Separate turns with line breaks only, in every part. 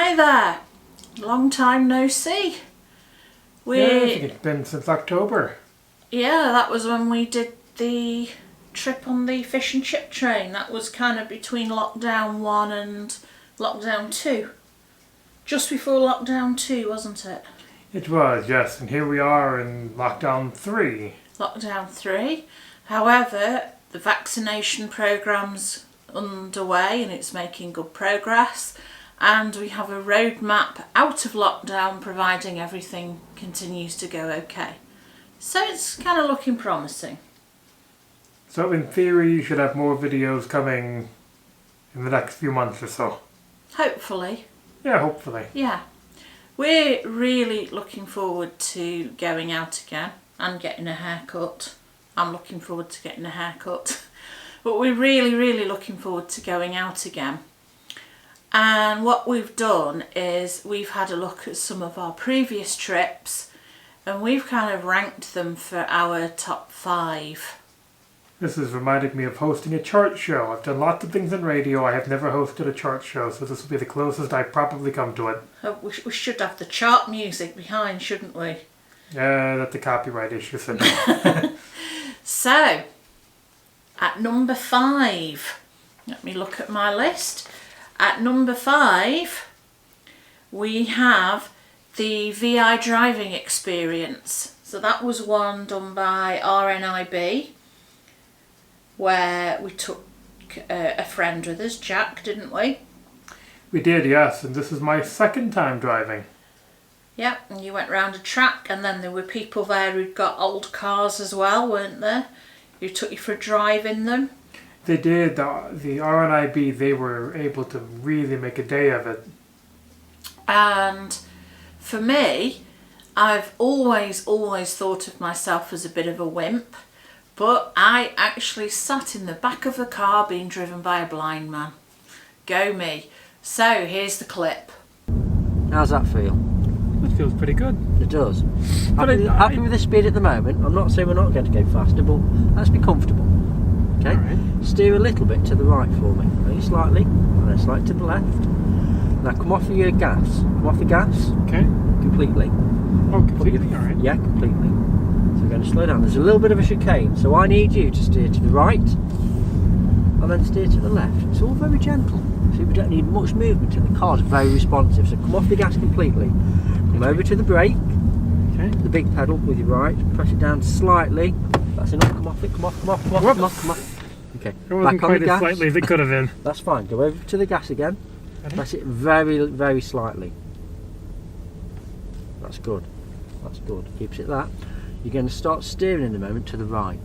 Hi there. Long time no see.
Yeah, I think it's been since October.
Yeah, that was when we did the trip on the fish and chip train. That was kind of between lockdown 1 and lockdown 2. Just before lockdown 2, wasn't it?
It was, yes, and here we are in lockdown 3.
Lockdown 3. However, the vaccination programme's underway and it's making good progress. And we have a roadmap out of lockdown, providing everything continues to go okay. So it's kind of looking promising.
So in theory, you should have more videos coming in the next few months or so.
Hopefully.
Yeah, hopefully.
Yeah. We're really looking forward to going out again and getting a haircut. I'm looking forward to getting a haircut. But we're really looking forward to going out again. And what we've done is we've had a look at some of our previous trips and we've kind of ranked them for our top 5.
This is reminding me of hosting a chart show. I've done lots of things in radio. I have never hosted a chart show, so this will be the closest I've probably come to it.
We should have the chart music behind, shouldn't we?
Yeah, that's a copyright issue. So,
So, at number 5, let me look at my list. At number 5, we have the VI driving experience. So that was one done by RNIB, where we took a friend with us, Jack, didn't we?
we did, yes, and this is my second time driving.
Yep, and you went round a track, and then there were people there who'd got old cars as well, weren't there? Who took you for a drive in them.
They did. The RNIB, they were able to really make a day of it.
And for me, I've always thought of myself as a bit of a wimp, but I actually sat in the back of a car being driven by a blind man. Go me. So here's the clip.
How's that feel?
It feels pretty good.
It does.
But
Happy with the speed at the moment. I'm not saying we're not going to go faster, but let's be comfortable. Okay?
Alright.
Steer a little bit to the right for me. Only slightly, and then slightly to the left. Now come off of your gas. Come off the gas
Okay.
completely.
Oh, completely? Alright.
Yeah, completely. So we're going to slow down. There's a little bit of a chicane, so I need you to steer to the right and then steer to the left. It's all very gentle. So we don't need much movement and the car's very responsive. So come off the gas completely. Come over to the brake.
Okay.
The big pedal with your right. Press it down slightly. That's enough. Come off it. Come off. Come off. Come off. Come off. Come off. Okay.
It wasn't
Back on the
quite as
gas.
slightly as it could have been.
That's fine. Go over to the gas again.
Ready?
Press it very slightly. That's good. That's good. Keeps it that. You're going to start steering in a moment to the right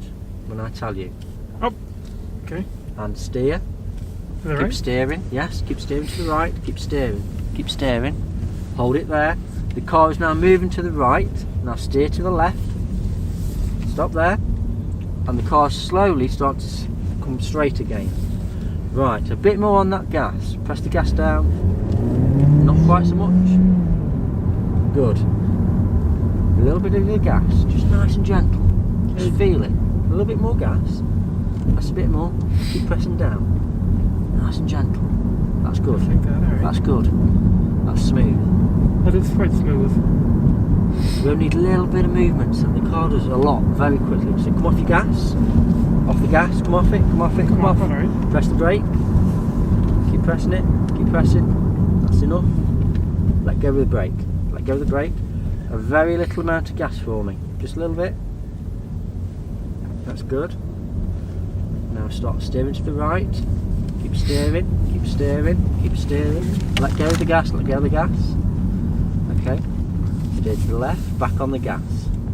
when I tell you.
Oh, okay.
And steer.
To the
Keep
right?
steering. Yes. Keep steering to the right. Keep steering. Keep steering. Hold it there. The car is now moving to the right. Now steer to the left. Stop there. And the car slowly starts to come straight again. Right, a bit more on that gas. Press the gas down. Not quite so much. Good. A little bit of the gas, just nice and gentle. Just feel it. A little bit more gas. That's a bit more. Keep pressing down. Nice and gentle. That's good.
Like that, alright.
That's good. That's smooth.
That is quite smooth.
We only need a little bit of movement, so the car does a lot very quickly. So come off your gas. Off the gas, come off it, come off it, come off.
Alright.
Press the brake. Keep pressing it, keep pressing. That's enough. Let go of the brake. Let go of the brake. A very little amount of gas for me. Just a little bit. That's good. Now start steering to the right. Keep steering, keep steering, keep steering. Let go of the gas, let go of the gas. Okay. Steer to the left, back on the gas.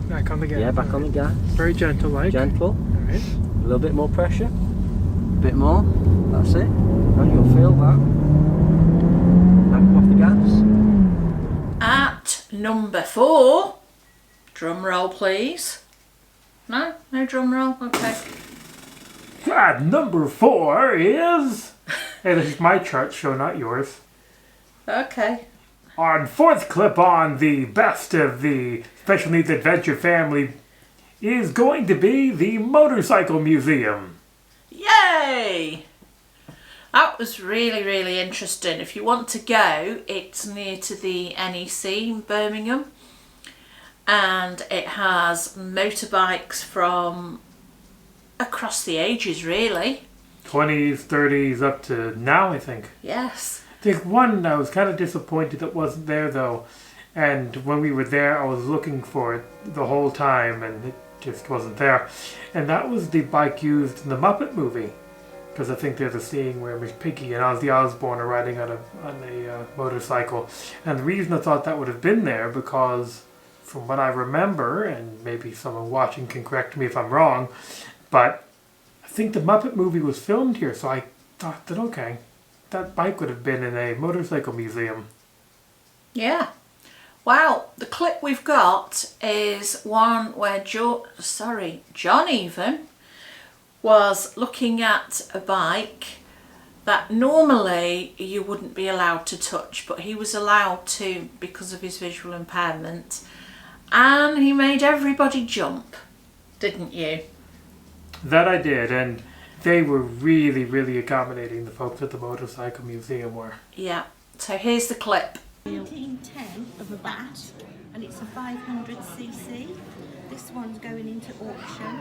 Back on the gas.
Yeah, back on the gas.
Very gentle like.
Gentle.
Alright.
A little bit more pressure. A bit more. That's it. And you'll feel that. Now come off the gas.
At number 4, drum roll please. No drum roll. Okay.
At number 4 is... Hey, this is my chart show, not yours.
Okay.
On 4th clip on the best of the Special Needs Adventure family is going to be the Motorcycle Museum.
Yay! That was really, really interesting. If you want to go, it's near to the NEC in Birmingham, and it has motorbikes from across the ages, really.
20s, 30s, up to now, I think.
Yes.
There's one I was kind of disappointed that wasn't there, though. And when we were there, I was looking for it the whole time, and it just wasn't there. And that was the bike used in the Muppet movie. Because I think there's a scene where Miss Piggy and Ozzy Osbourne are riding on a motorcycle. And the reason I thought that would have been there, because from what I remember, and maybe someone watching can correct me if I'm wrong, but I think the Muppet movie was filmed here, so I thought that, okay, that bike would have been in a motorcycle museum.
Yeah. Well, the clip we've got is one where John even was looking at a bike that normally you wouldn't be allowed to touch, but he was allowed to because of his visual impairment, and he made everybody jump, didn't you?
That I did, and they were really, really accommodating, the folks at the motorcycle museum were.
Yeah, so here's the clip.
1910 of a bat, and it's a 500cc. This one's going into auction,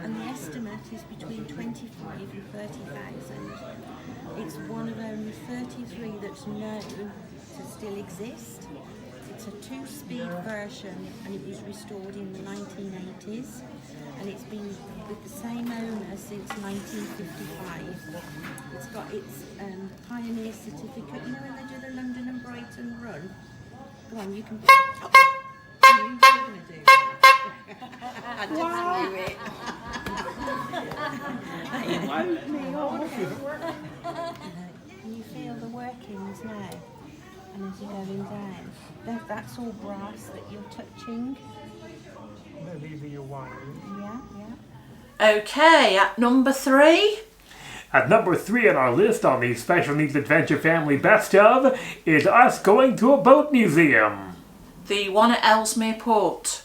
and the estimate is between 25 and 30,000. It's one of only 33 that's known to still exist. It's a 2-speed version, and it was restored in the 1980s, and it's been with the same owner since 1955. It's got its pioneer certificate. You know when they do the London and Brighton run? Go on, you can. You're going to do that. I just knew it. It woke me up. Can you feel the workings now? And as you're going down, that's all brass that you're touching.
These are your wires.
Yeah.
Okay, at number 3.
At number 3 on our list on the Special Needs Adventure Family Best Of is us going to a boat museum.
The one at Ellesmere Port.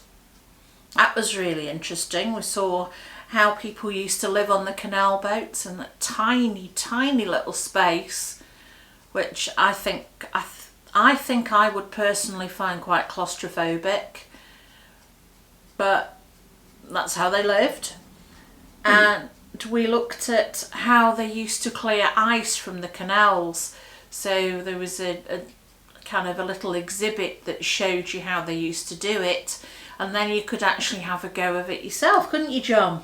That was really interesting. We saw how people used to live on the canal boats in that tiny, tiny little space, which I think I would personally find quite claustrophobic, but that's how they lived. And we looked at how they used to clear ice from the canals. So there was a kind of a little exhibit that showed you how they used to do it, and then you could actually have a go of it yourself, couldn't you, John?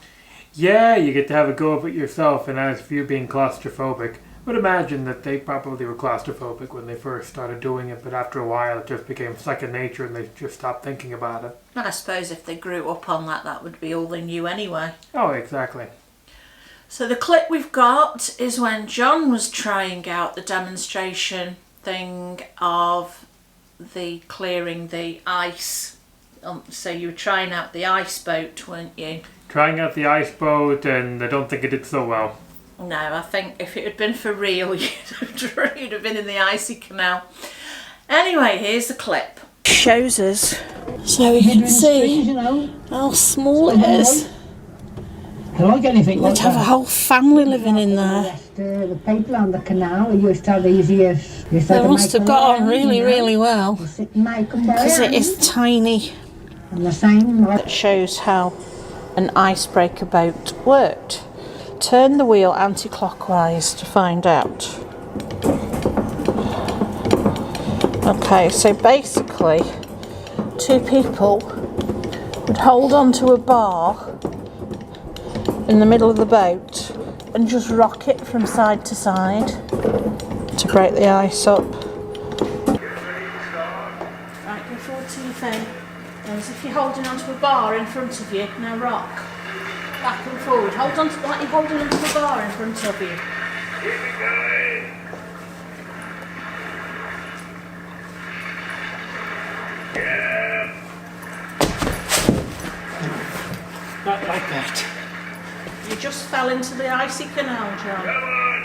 Yeah, you get to have a go of it yourself, and as for you being claustrophobic, I would imagine that they probably were claustrophobic when they first started doing it, but after a while it just became second nature and they just stopped thinking about it.
And I suppose if they grew up on that, that would be all they knew anyway.
Oh, exactly.
So the clip we've got is when John was trying out the demonstration thing of the clearing the ice. So you were trying out the ice boat, weren't you?
Trying out the ice boat, and I don't think it did so well.
No, I think if it had been for real, you'd have been in the icy canal. Anyway, here's the clip. Shows us so we can see how small it is.
I like anything like
They'd have a whole family living in there.
The people on the canal used to have easier.
They must have got on really well, because it is tiny.
And the same.
That shows how an icebreaker boat worked. Turn the wheel anti-clockwise to find out. Okay, so basically 2 people would hold onto a bar in the middle of the boat and just rock it from side to side to break the ice up. Right, go forward to your thing. As if you're holding onto a bar in front of you. Now rock. Back and forward. Hold on to, like you're holding onto a bar in front of you.
Not like that.
You just fell into the icy canal, John.
Come on.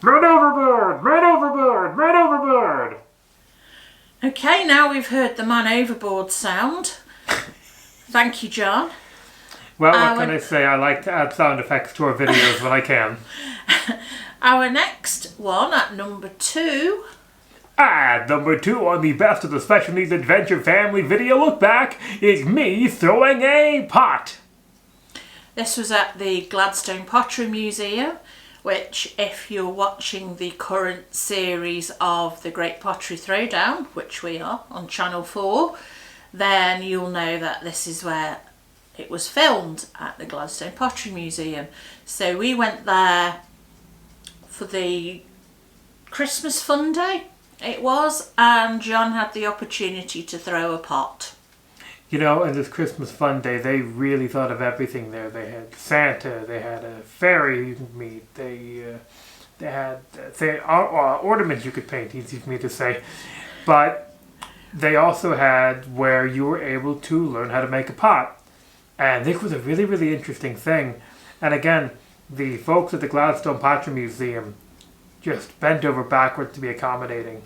Run overboard! Run overboard! Run overboard!
now we've heard the man overboard sound. Thank you, John.
Well, what can I say? I like to add sound effects to our videos when I can.
Our next one at number 2.
At number 2 on the Best of the Special Needs Adventure Family video look back is me throwing a pot.
This was at the Gladstone Pottery Museum, which, if you're watching the current series of the Great Pottery Throwdown, which we are on Channel 4, then you'll know that this is where it was filmed, at the Gladstone Pottery Museum. So we went there for the Christmas fun day, it was, and John had the opportunity to throw a pot.
You know, in this Christmas fun day, they really thought of everything there. They had Santa, they had a fairy meet, they had ornaments you could paint, easy for me to say. But they also had where you were able to learn how to make a pot. And this was a really, really interesting thing. And again, the folks at the Gladstone Pottery Museum just bent over backwards to be accommodating.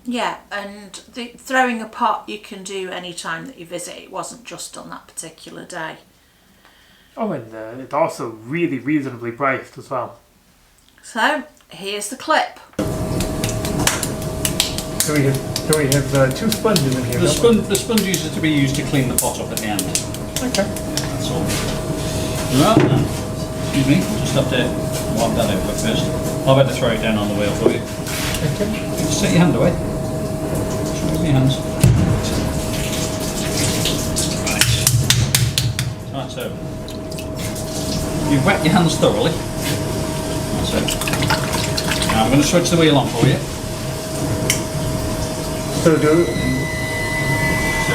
Yeah, and throwing a pot you can do any time that you visit. It wasn't just on that particular day.
Oh, and it's also really reasonably priced as well.
So, here's the clip.
So we have 2 sponges in here.
The sponges are to be used to clean the pot up at the end.
Okay.
That's all. Right then. Excuse me, just have to wipe that over first. I'll better throw it down on the wheel for you.
Okay.
Just take your hand away. Just remove your hands. Right, so you've wet your hands thoroughly. That's it. Now I'm going to switch the wheel on for you.
So
So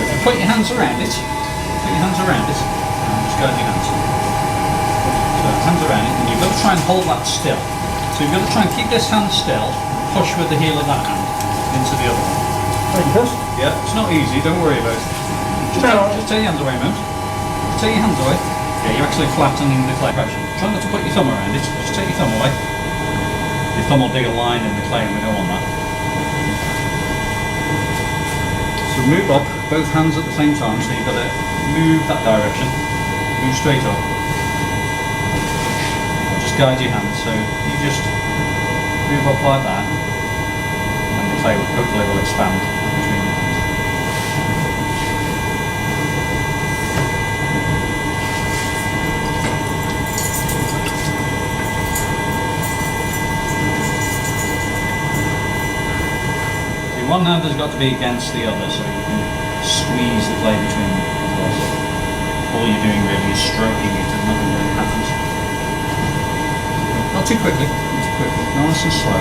if you put your hands around it, and just guide your hands. So hands around it, and you've got to try and hold that still. So you've got to try and keep this hand still, push with the heel of that hand into the other one.
like this?
Yeah, it's not easy, don't worry about it. Just take your hands away a moment. Take your hands away. Yeah, you're actually flattening the clay pressure. Try not to put your thumb around it, just take your thumb away. Your thumb will dig a line in the clay and we don't want that. So move up, both hands at the same time, so you've got to move that direction. Move straight up. Just guide your hands, so you just move up like that, and the clay hopefully will expand between your hands. See, one hand has got to be against the other, so you can squeeze the clay between them. All you're doing really is stroking it and nothing really happens. Not too quickly, nice and slow.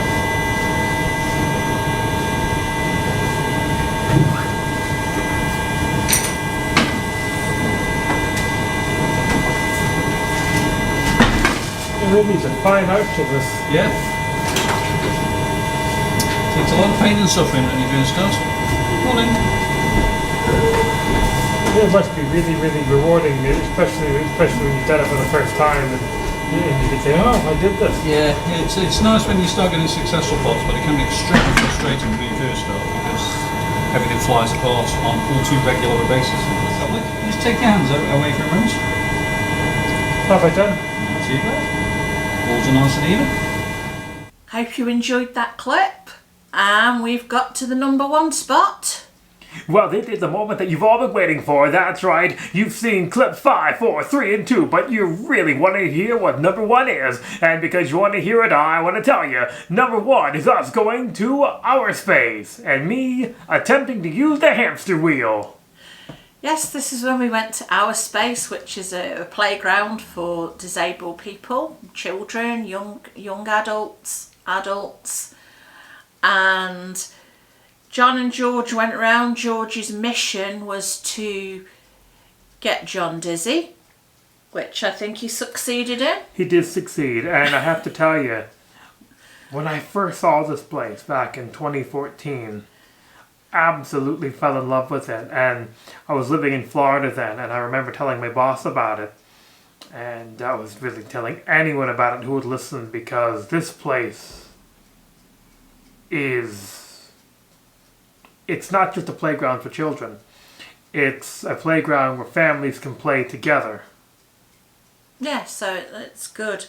It really is a fine art to this.
Yeah. Takes a lot of pain and suffering when you're doing stuff. Morning.
It must be really, really rewarding, especially when you've done it for the first time and you can say, oh, I did this.
Yeah, it's nice when you start getting successful pots, but it can be extremely frustrating when you first start because everything flies apart on all too regular a basis. Lovely. Just take your hands away for a moment.
What have I done?
Not too bad. Balls are nice and even.
Hope you enjoyed that clip. And we've got to the number 1 spot.
Well, this is the moment that you've all been waiting for. That's right. You've seen clips 5, 4, 3, and 2, but you really want to hear what number 1 is. And because you want to hear it, I want to tell you, number 1 is us going to our space, and me attempting to use the hamster wheel.
Yes, this is when we went to Our Space, which is a playground for disabled people, children, young adults, and John and George went around. George's mission was to get John dizzy, which I think he succeeded in.
He did succeed, and I have to tell you, when I first saw this place back in 2014, absolutely fell in love with it. And I was living in Florida then, and I remember telling my boss about it, and I was really telling anyone about it who would listen, because this place is it's not just a playground for children. It's a playground where families can play together.
Yeah, so it's good.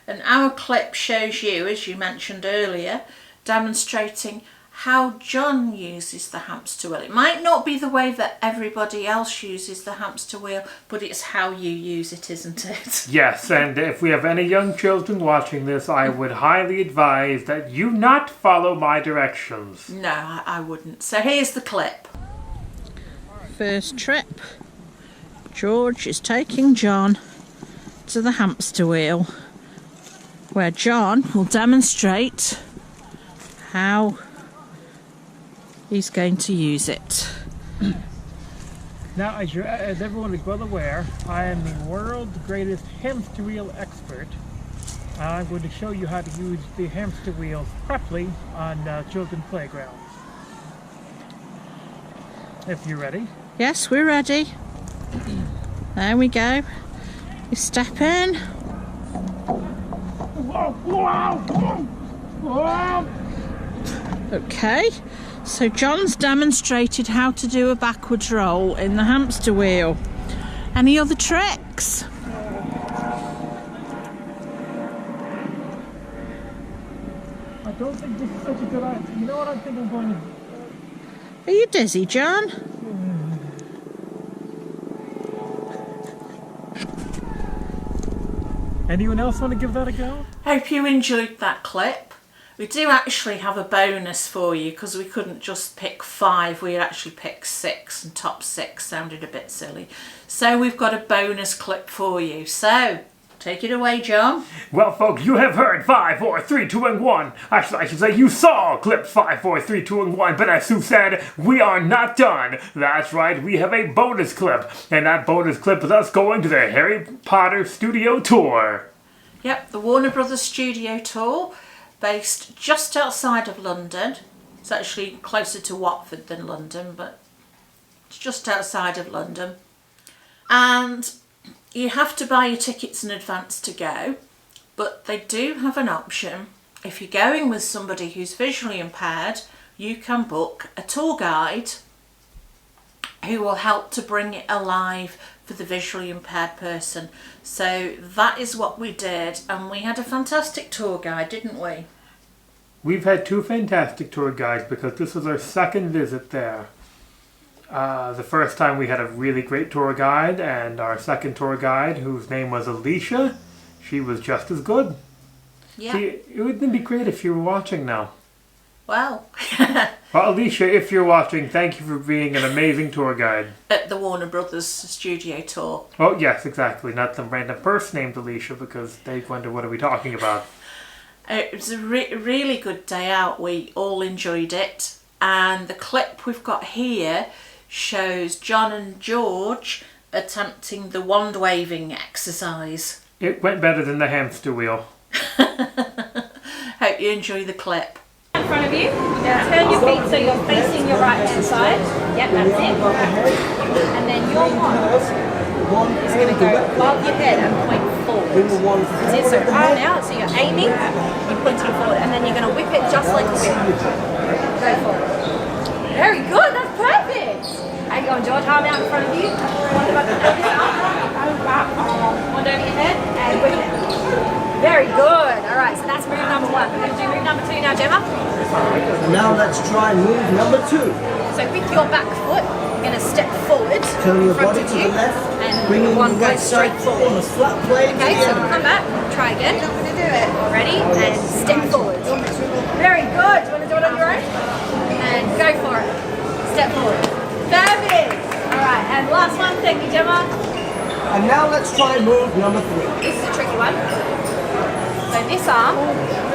And our clip shows you, as you mentioned earlier, demonstrating how John uses the hamster wheel. It might not be the way that everybody else uses the hamster wheel, but it's how you use it, isn't it?
Yes, and if we have any young children watching this, I would highly advise that you not follow my directions.
No, I wouldn't. So here's the clip. First trip. George is taking John to the hamster wheel, where John will demonstrate how he's going to use it.
Now, as everyone is well aware, I am the world's greatest hamster wheel expert. I'm going to show you how to use the hamster wheel properly on children's playgrounds. If you're ready.
Yes, we're ready. There we go. You step in. Okay, so John's demonstrated how to do a backwards roll in the hamster wheel. Any other tricks?
I don't think this is such a good idea. You know what I think I'm going to do?
Are you dizzy, John?
Anyone else want to give that a go?
Hope you enjoyed that clip. We do actually have a bonus for you because we couldn't just pick 5, we actually picked 6, and top 6 sounded a bit silly. So we've got a bonus clip for you. So take it away, John.
Well, folks, you have heard 5, 4, 3, 2, and 1. Actually, I should say you saw clip 5, 4, 3, 2, and 1. But as Sue said, we are not done. That's right, we have a bonus clip. And that bonus clip is us going to the Harry Potter studio tour.
Yep, the Warner Brothers studio tour, based just outside of London. It's actually closer to Watford than London, but it's just outside of London. And you have to buy your tickets in advance to go, but they do have an option. If you're going with somebody who's visually impaired, you can book a tour guide who will help to bring it alive for the visually impaired person. So that is what we did, and we had a fantastic tour guide, didn't we?
We've had 2 fantastic tour guides because this was our second visit there. The first time we had a really great tour guide, and our second tour guide, whose name was Alicia, she was just as good.
Yeah.
See, it would be great if you were watching now.
Well,
Well, Alicia, if you're watching, thank you for being an amazing tour guide.
at the Warner Brothers studio tour.
Oh, yes, exactly. Not some random person named Alicia, because they wonder what are we talking about.
It was a really good day out. We all enjoyed it. And the clip we've got here shows John and George attempting the wand waving exercise.
It went better than the hamster wheel.
Hope you enjoy the clip.
In front of you, turn your feet so you're facing your right hand side. Yep, that's it. And then your wand is going to go above your head and point forward. That's it, so arm out, so you're aiming, you're pointing forward, and then you're going to whip it just like a whip. Go forward. Very good, that's perfect. How you going, George? Arm out in front of you. Wand above your head. Wand over your head, and whip it. Very good. All right, so that's move number 1. We're going to do move number 2 now, Gemma.
Now let's try move number 2.
So with your back foot, you're going to step forward
Turn your
in front
body
of
to
you,
the left,
and
bringing
one
the right
goes straight
side
forward.
on a flat plane to
Okay,
the
so
end.
come back, try again. You're not going to do it. Ready? And step forward. Very good. Do you want to do it on your own? And go for it. Step forward. Perfect. All right, and last one. Thank you, Gemma.
And now let's try move number 3.
This is a tricky one. So this arm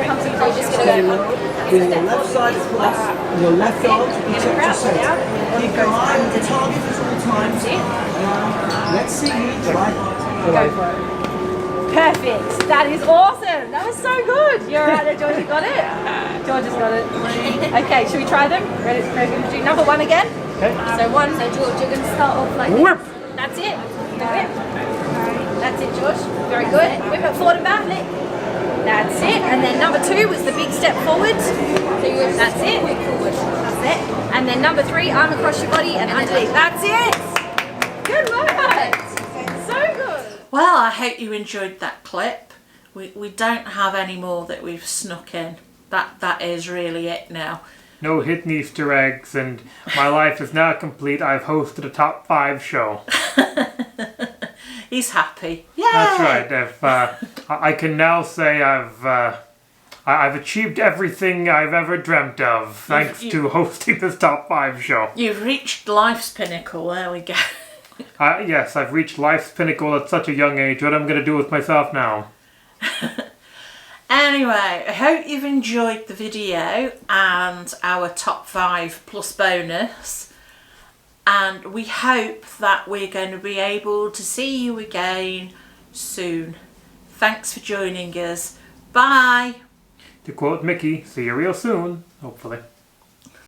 comes in, so you're just going to go up.
Bring your left side across, your left arm to protect your center. Keep your eye on the target at all times. Let's see you try.
Go for it. Perfect. That is awesome. That was so good. You're right there, George. You got it? George has got it. Okay, should we try them? Ready? We're going to do number 1 again.
Okay.
So George, you're going to start off like
Whip!
this. That's it. The whip. That's it, George. Very good. Whip it forward and back. That's it. And then number 2 was the big step forward. That's it. That's it. And then number 3, arm across your body and underneath. That's it. Good work. So good.
Well, I hope you enjoyed that clip. We don't have any more that we've snuck in. That is really it now.
No hidden Easter eggs, and my life is now complete. I've hosted a top 5 show.
He's happy. Yeah.
That's right. If I can now say I've achieved everything I've ever dreamt of thanks to hosting this top 5 show.
You've reached life's pinnacle. There we go.
Yes, I've reached life's pinnacle at such a young age. What am I going to do with myself now?
Anyway, I hope you've enjoyed the video and our top 5 plus bonus. And we hope that we're going to be able to see you again soon. Thanks for joining us. Bye.
To quote Mickey, see you real soon, hopefully.